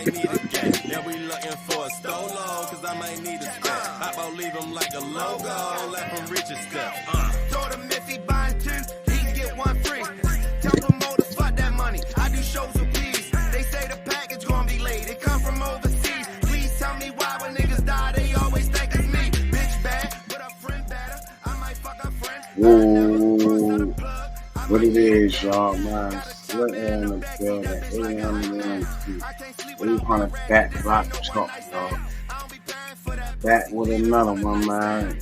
Need a gang. Now we looking for a stolo, cause I might need a step. I gon' leave him like a logo, left him rich as step. Told him if he buying two, he can get one free. Tell promoters, fuck that money. I do shows with peace. They say the package gon' be late. It come from overseas. Please tell me why when niggas die, they always think it's me. Bitch bad, but a friend better. I might fuck a friend. Whoa. What it is, y'all, man. Slit in the building. 800 back block talk, y'all. Back with another one, man.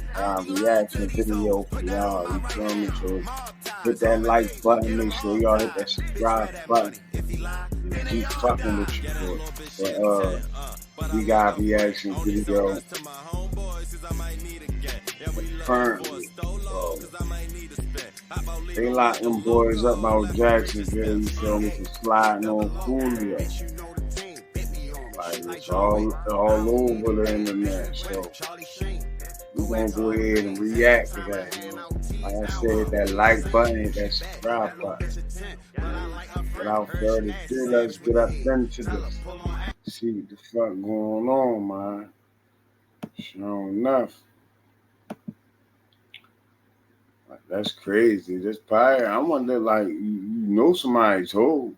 Reaction video for y'all. You feel me? So hit that like button. Make sure y'all hit that subscribe button. Keep fucking with you, boy. But we got reaction video. Currently, they locked them boys up out Jacksonville. You feel me? For sliding on Foolio. Like, it's all over the internet. So we're gonna go ahead and react to that. You know? Like I said, that like button, that subscribe button. Without further ado, let's get up into this. See what the fuck going on, man. Sure enough. Like, that's crazy. This probably, I wonder, like, you know somebody told.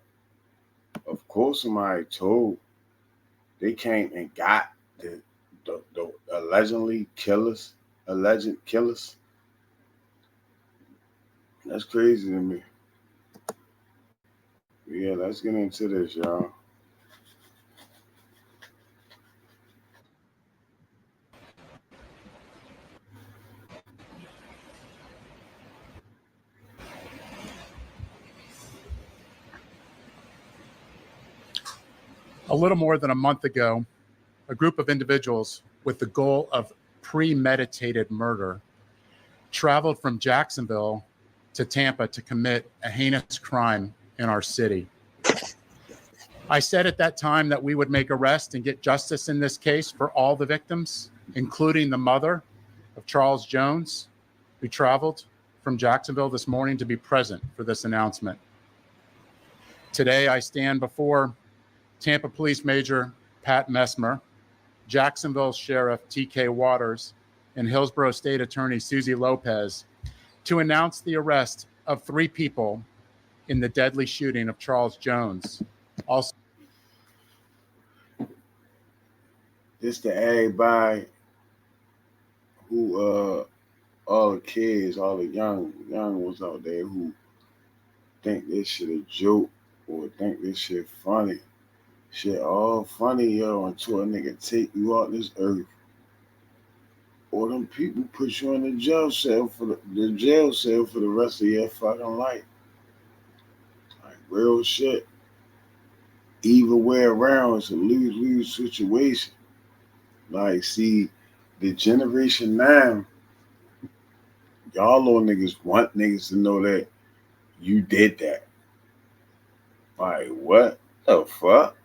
Of course somebody told. They came and got the alleged killers. That's crazy to me. Yeah, let's get into this, y'all. A little more than a month ago, a group of individuals with the goal of premeditated murder traveled from Jacksonville to Tampa to commit a heinous crime in our city. I said at that time that we would make arrest and get justice in this case for all the victims, including the mother of Charles Jones, who traveled from Jacksonville this morning to be present for this announcement. Today, I stand before Tampa Police Major Pat Messmer, Jacksonville Sheriff T.K. Waters, and Hillsborough State Attorney Susie Lopez to announce the arrest of 3 people in the deadly shooting of Charles Jones. Also, This to everybody who, all the kids, all the young ones out there who think this shit a joke or think this shit funny. Shit all funny, yo, until a nigga take you out this earth. Or them people put you in the jail cell for the rest of your fucking life. Like real shit. Either way around, it's a lose-lose situation. Like, see, the generation now, y'all little niggas want niggas to know that you did that. Like, what the fuck?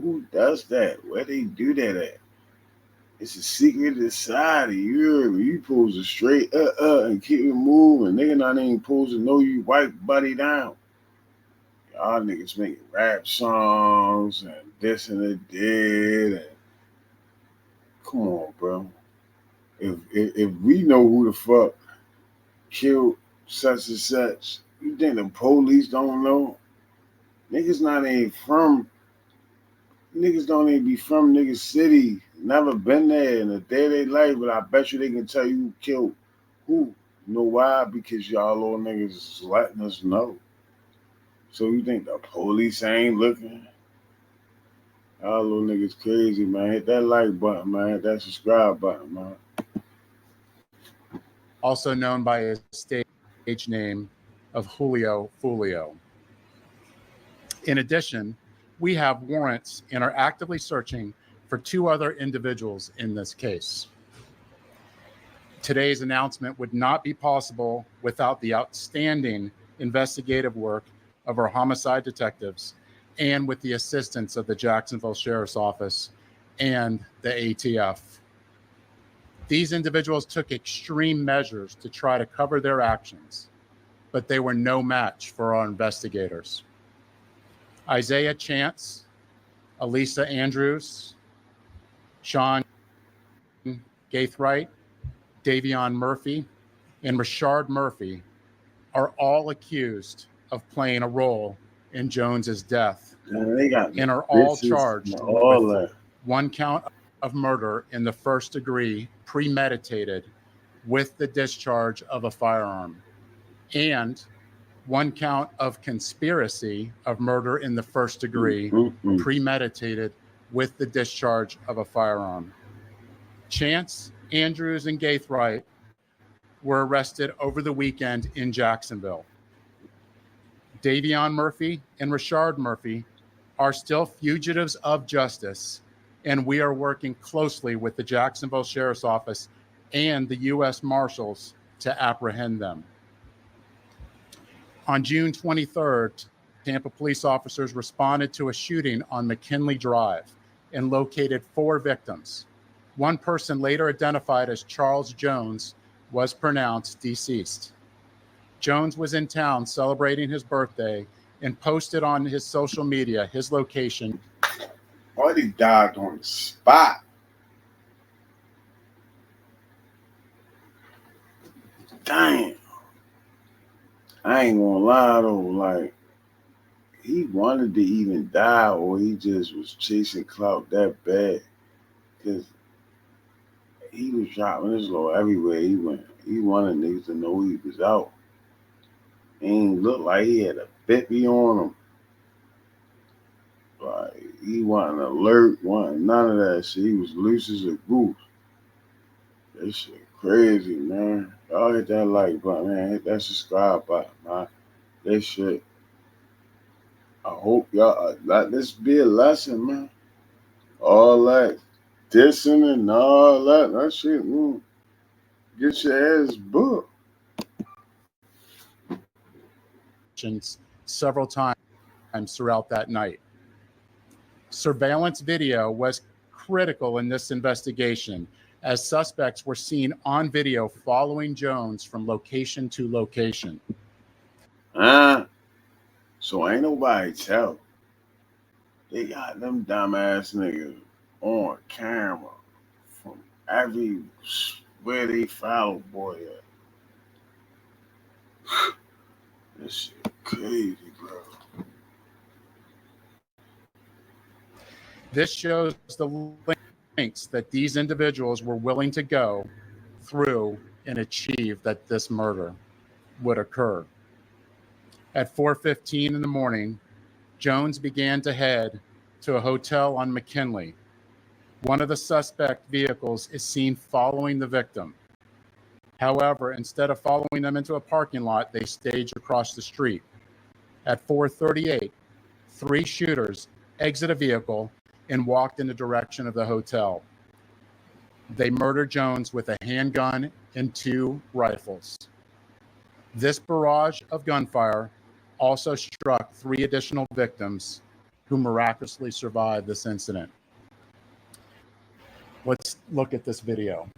Who does that? Where they do that at? It's a secret society. You supposed to straight and keep it moving. Nigga not even supposed to know you wipe buddy down. Y'all niggas making rap songs and this and it did. And come on, bro. If we know who the fuck killed such and such, you think the police don't know? Niggas not even from. Niggas don't even be from niggas city. Never been there in a day-to-day life, but I bet you they can tell you who killed who. You know why? Because y'all little niggas is letting us know. So you think the police ain't looking? Y'all little niggas crazy, man. Hit that like button, man. Hit that subscribe button, man. also known by his stage name of Foolio. In addition, we have warrants and are actively searching for 2 other individuals in this case. Today's announcement would not be possible without the outstanding investigative work of our homicide detectives and with the assistance of the Jacksonville Sheriff's Office and the ATF. These individuals took extreme measures to try to cover their actions, but they were no match for our investigators. Isaiah Chance, Elisa Andrews, Sean Gaithright, Davion Murphy, and Rashard Murphy are all accused of playing a role in Jones's death Man, they got and are all bitches charged and all with that. one count of murder in the first degree, premeditated, with the discharge of a firearm, and one count of conspiracy of murder in the first degree, premeditated, with the discharge of a firearm. Chance, Andrews, and Gaithright were arrested over the weekend in Jacksonville. Davion Murphy and Rashard Murphy are still fugitives of justice, and we are working closely with the Jacksonville Sheriff's Office and the U.S. Marshals to apprehend them. On June 23rd, Tampa police officers responded to a shooting on McKinley Drive and located 4 victims. One person, later identified as Charles Jones, was pronounced deceased. Jones was in town celebrating his birthday and posted on his social media his location. Or he died on the spot. Damn. I ain't gonna lie though, like, he wanted to even die, or he just was chasing clout that bad. Cause he was dropping his low everywhere he went. He wanted niggas to know he was out. He ain't look like he had a 50 on him. Like, he wasn't alert, wasn't none of that shit. He was loose as a goose. That shit crazy, man. Y'all hit that like button, man. Hit that subscribe button, man. That shit. I hope y'all let this be a lesson, man. All that dissing and all that shit. Get your ass booked. Several times throughout that night. Surveillance video was critical in this investigation, as suspects were seen on video following Jones from location to location. So ain't nobody tell. They got them dumbass niggas on camera from where they follow boy at. This shit crazy, bro. This shows the lengths that these individuals were willing to go through and achieve that this murder would occur. At 4:15 in the morning, Jones began to head to a hotel on McKinley. One of the suspect vehicles is seen following the victim. However, instead of following them into a parking lot, they stage across the street. At 4:38, 3 shooters exit a vehicle and walked in the direction of the hotel. They murdered Jones with a handgun and 2 rifles. This barrage of gunfire also struck 3 additional victims who miraculously survived this incident. Let's look at this video.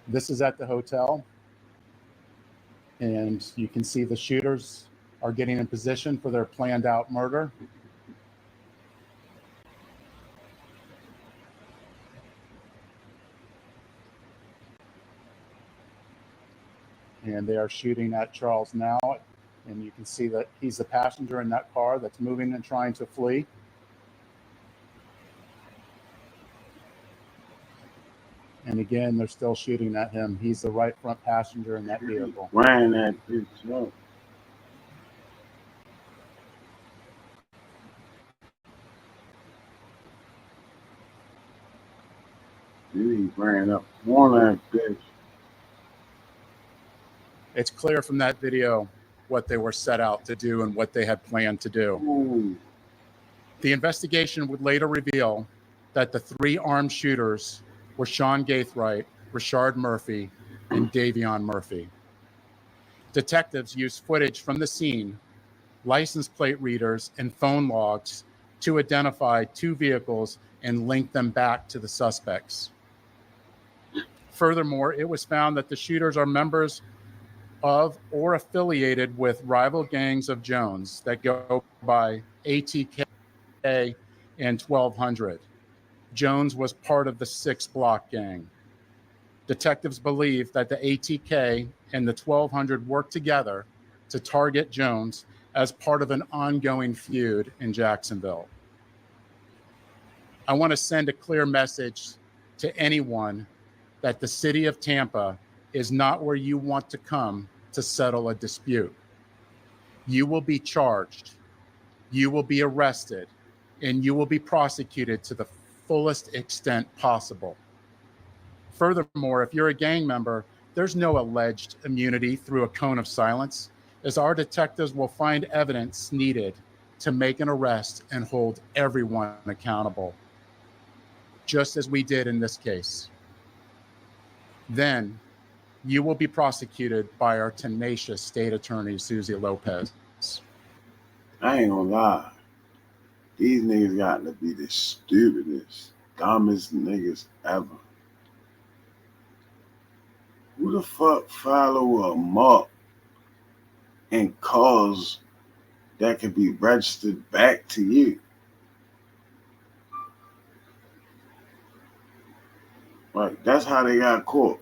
This is at the hotel, and you can see the shooters are getting in position for their planned out murder. And they are shooting at Charles now, and you can see that he's the passenger in that car that's moving and trying to flee. And again, they're still shooting at him. He's the right front passenger in that vehicle. Ran that bitch up. He ran up on that bitch. It's clear from that video what they were set out to do and what they had planned to do. Ooh. The investigation would later reveal that the 3 armed shooters were Sean Gaithright, Rashard Murphy, and Davion Murphy. Detectives used footage from the scene, license plate readers, and phone logs to identify 2 vehicles and link them back to the suspects. Furthermore, it was found that the shooters are members of or affiliated with rival gangs of Jones that go by ATK and 1200. Jones was part of the 6 Block gang. Detectives believe that the ATK and the 1200 worked together to target Jones as part of an ongoing feud in Jacksonville. I want to send a clear message to anyone that the city of Tampa is not where you want to come to settle a dispute. You will be charged, you will be arrested, and you will be prosecuted to the fullest extent possible. Furthermore, if you're a gang member, there's no alleged immunity through a cone of silence, as our detectives will find evidence needed to make an arrest and hold everyone accountable, just as we did in this case. Then you will be prosecuted by our tenacious state attorney, Susie Lopez. I ain't gonna lie. These niggas got to be the stupidest, dumbest niggas ever. Who the fuck follow a mob and cause that can be registered back to you? Like, that's how they got caught.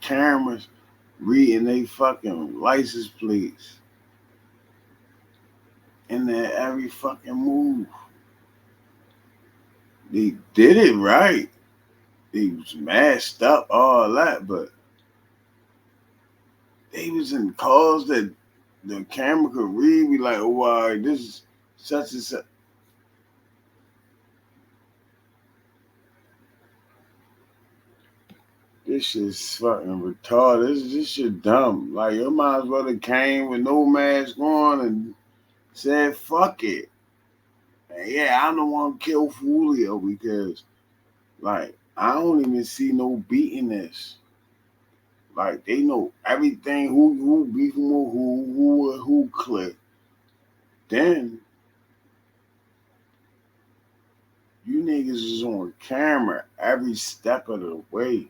Cameras reading they fucking license plates. In their every fucking move. They did it right. They was mashed up, all that, but they was in cars that the camera could read, be like, oh, all right, this is such and such. This shit's fucking retarded. This shit dumb. Like, you might as well have came with no mask on and said, fuck it. And yeah, I don't want to kill Foolio because, like, I don't even see no beating this. Like, they know everything, who beefing with who click. Then, you niggas is on camera every step of the way.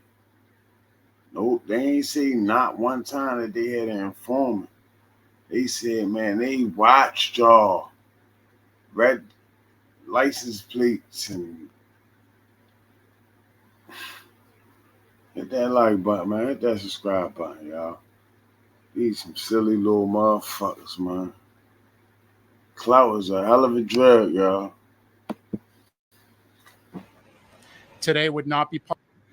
No, they ain't say not one time that they had an informant. They said, man, they watched y'all red license plates and hit that like button, man. Hit that subscribe button, y'all. These some silly little motherfuckers, man. Clout is a hell of a drug, y'all. Today would not be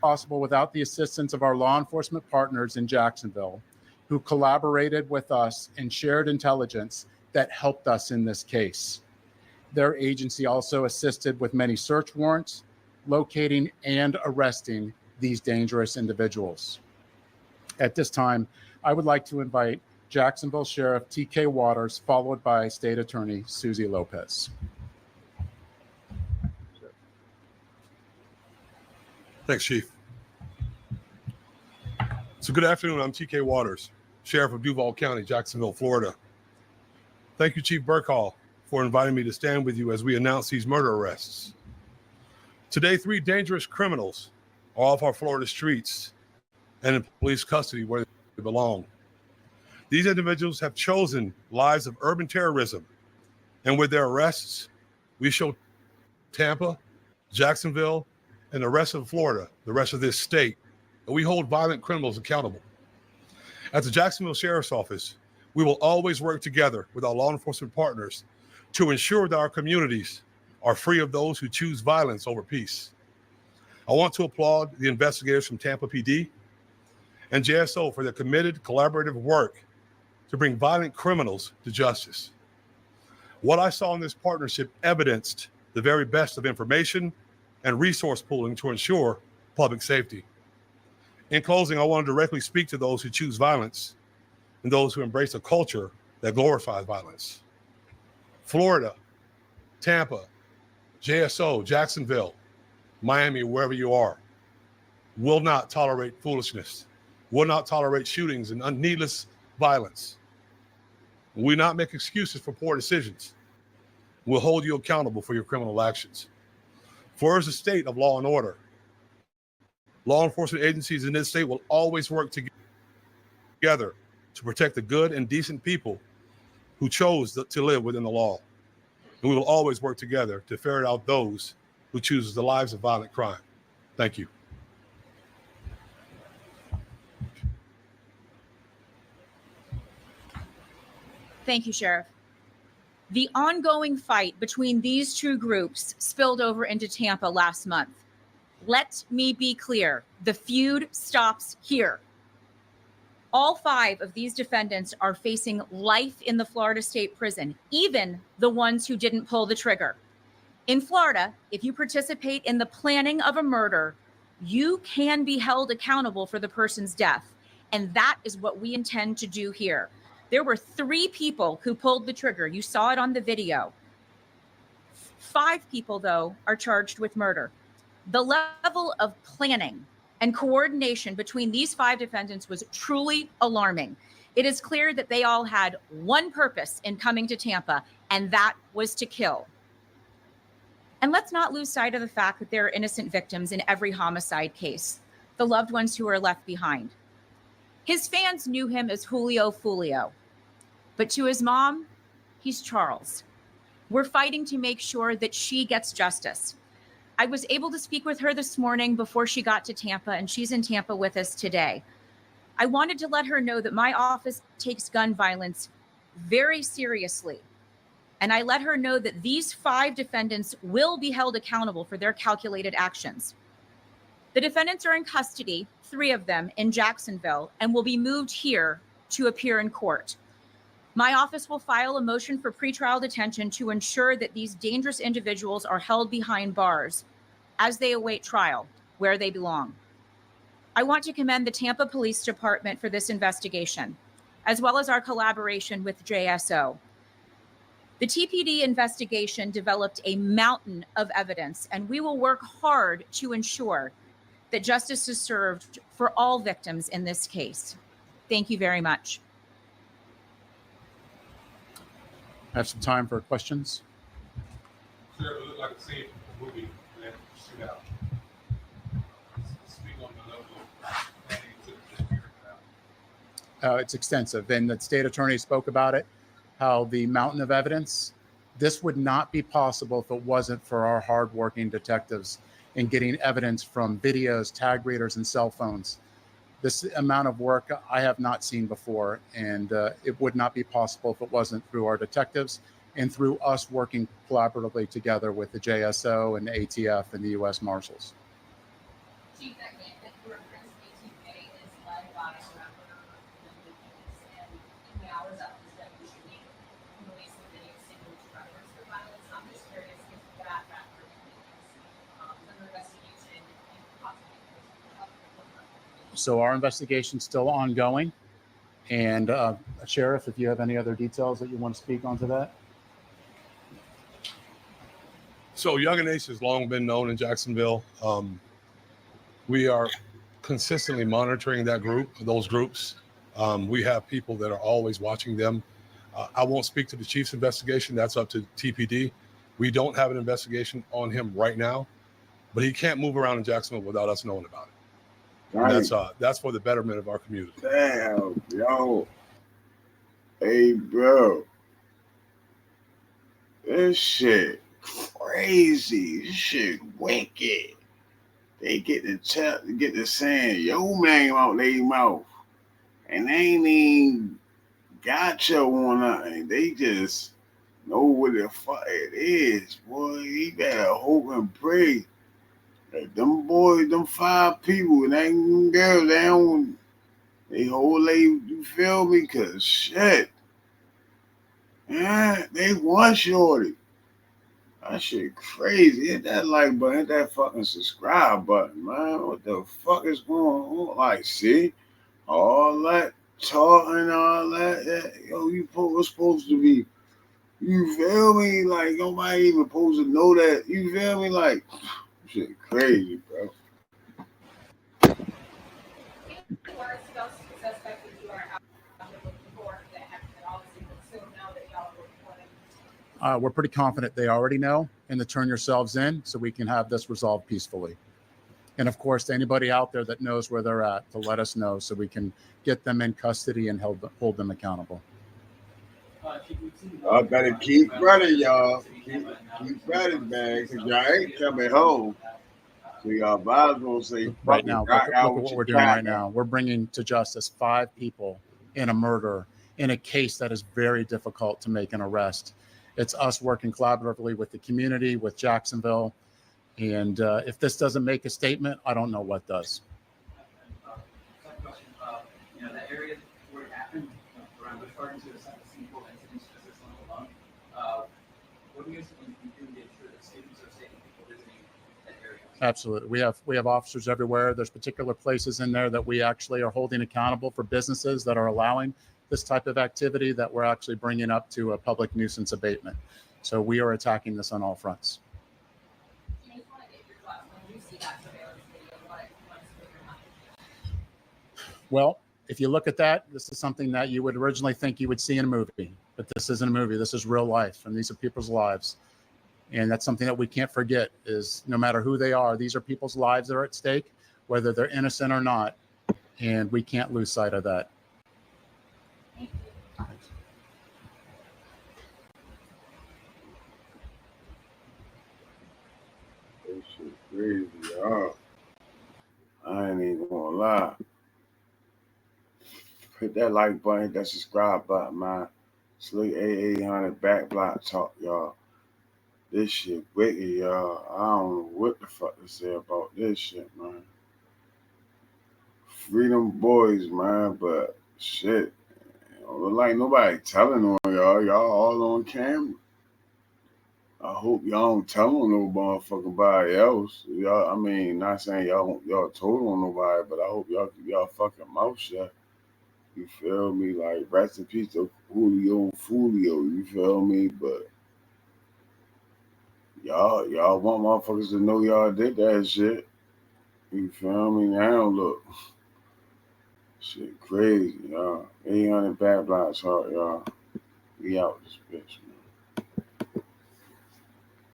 possible without the assistance of our law enforcement partners in Jacksonville, who collaborated with us and shared intelligence that helped us in this case. Their agency also assisted with many search warrants, locating and arresting these dangerous individuals. At this time, I would like to invite Jacksonville Sheriff T.K. Waters, followed by State Attorney Susie Lopez. Thanks, Chief. So good afternoon. I'm T.K. Waters, Sheriff of Duval County, Jacksonville, Florida. Thank you, Chief Burkhall, for inviting me to stand with you as we announce these murder arrests. Today, 3 dangerous criminals are off our Florida streets and in police custody where they belong. These individuals have chosen lives of urban terrorism, and with their arrests, we show Tampa, Jacksonville, and the rest of Florida, the rest of this state, that we hold violent criminals accountable. At the Jacksonville Sheriff's Office, we will always work together with our law enforcement partners to ensure that our communities are free of those who choose violence over peace. I want to applaud the investigators from Tampa PD and JSO for their committed collaborative work to bring violent criminals to justice. What I saw in this partnership evidenced the very best of information and resource pooling to ensure public safety. In closing, I want to directly speak to those who choose violence and those who embrace a culture that glorifies violence. Florida, Tampa, JSO, Jacksonville, Miami, wherever you are, will not tolerate foolishness, will not tolerate shootings and needless violence. We will not make excuses for poor decisions. We'll hold you accountable for your criminal actions. Florida is a state of law and order. Law enforcement agencies in this state will always work together to protect the good and decent people who chose to live within the law. And we will always work together to ferret out those who choose the lives of violent crime. Thank you. Thank you, Sheriff. The ongoing fight between these two groups spilled over into Tampa last month. Let me be clear, the feud stops here. All 5 of these defendants are facing life in the Florida State Prison, even the ones who didn't pull the trigger. In Florida, if you participate in the planning of a murder, you can be held accountable for the person's death. And that is what we intend to do here. There were 3 people who pulled the trigger. You saw it on the video. 5 people, though, are charged with murder. The level of planning and coordination between these 5 defendants was truly alarming. It is clear that they all had one purpose in coming to Tampa, and that was to kill. And let's not lose sight of the fact that there are innocent victims in every homicide case, the loved ones who are left behind. His fans knew him as Foolio, but to his mom, he's Charles. We're fighting to make sure that she gets justice. I was able to speak with her this morning before she got to Tampa, and she's in Tampa with us today. I wanted to let her know that my office takes gun violence very seriously. And I let her know that these 5 defendants will be held accountable for their calculated actions. The defendants are in custody, 3 of them in Jacksonville, and will be moved here to appear in court. My office will file a motion for pretrial detention to ensure that these dangerous individuals are held behind bars as they await trial, where they belong. I want to commend the Tampa Police Department for this investigation, as well as our collaboration with JSO. The TPD investigation developed a mountain of evidence, and we will work hard to ensure that justice is served for all victims in this case. Thank you very much. I have some time for questions. Sure, it looked like a scene from a movie and shoot out. Speak on the level of planning to figure it out. It's extensive, and the state attorney spoke about it, how the mountain of evidence, this would not be possible if it wasn't for our hardworking detectives in getting evidence from videos, tag readers, and cell phones. This amount of work I have not seen before, and it would not be possible if it wasn't through our detectives and through us working collaboratively together with the JSO and the ATF and the U.S. Marshals. Chief, that your investigation today is led by a rapper and in the hours after this shooting, release the video single records for violence. I'm just curious if that rapper is under investigation and possibly. So our investigation's still ongoing. And Sheriff, if you have any other details that you want to speak onto that. So Young and Ace has long been known in Jacksonville. We are consistently monitoring those groups. We have people that are always watching them. I won't speak to the chief's investigation. That's up to TPD. We don't have an investigation on him right now, but he can't move around in Jacksonville without us knowing about it. That's for the betterment of our community. Damn, yo. Hey, bro. This shit crazy. This shit wicked. They get the saying yo name out their mouth. And they ain't even got you on nothing. They just know what the fuck it is, boy. You better hope and pray. Like them boys, them 5 people, and them girls, they whole lady, you feel me? Cause shit, man, they one shorty. That shit crazy. Hit that like button, hit that fucking subscribe button, man. What the fuck is going on? Like, see, all that talking, all that, yo, you supposed to be, you feel me? Like, nobody even supposed to know that, you feel me? Like, shit crazy, bro. We're pretty confident they already know, and to turn yourselves in so we can have this resolved peacefully. And of course, anybody out there that knows where they're at, to let us know so we can get them in custody and hold them accountable. I better keep running, y'all. Keep running, man, because y'all ain't coming home. So y'all vibes gonna say, Right now, rock look out at with what your we're doing right partner. now. We're bringing to justice 5 people in a murder, in a case that is very difficult to make an arrest. It's us working collaboratively with the community, with Jacksonville. And if this doesn't make a statement, I don't know what does. Second question, the area where it happened, around Busch Gardens, there was 17 incidents just this month alone. What do you guys think you can do to ensure that students are safe and people visiting that area? Absolutely. We have officers everywhere. There's particular places in there that we actually are holding accountable for businesses that are allowing this type of activity that we're actually bringing up to a public nuisance abatement. So we are attacking this on all fronts. Well, if you look at that, this is something that you would originally think you would see in a movie, but this isn't a movie. This is real life, and these are people's lives. And that's something that we can't forget is no matter who they are, these are people's lives that are at stake, whether they're innocent or not. And we can't lose sight of that. That shit crazy, y'all. I ain't even gonna lie. Hit that like button, hit that subscribe button, man. Slick A800 back block talk, y'all. This shit wicked, y'all. I don't know what the fuck to say about this shit, man. Freedom boys, man, but shit. Look like nobody telling on y'all. Y'all all on camera. I hope y'all don't tell on no motherfucking body else. Y'all, I mean, not saying y'all told on nobody, but I hope y'all keep y'all fucking mouth shut. You feel me? Like, rest in peace to Foolio and Foolio, you feel me? But y'all want motherfuckers to know y'all did that shit. You feel me? Now look. Shit crazy, y'all. 800 bad blocks hard, y'all. We out this bitch, man.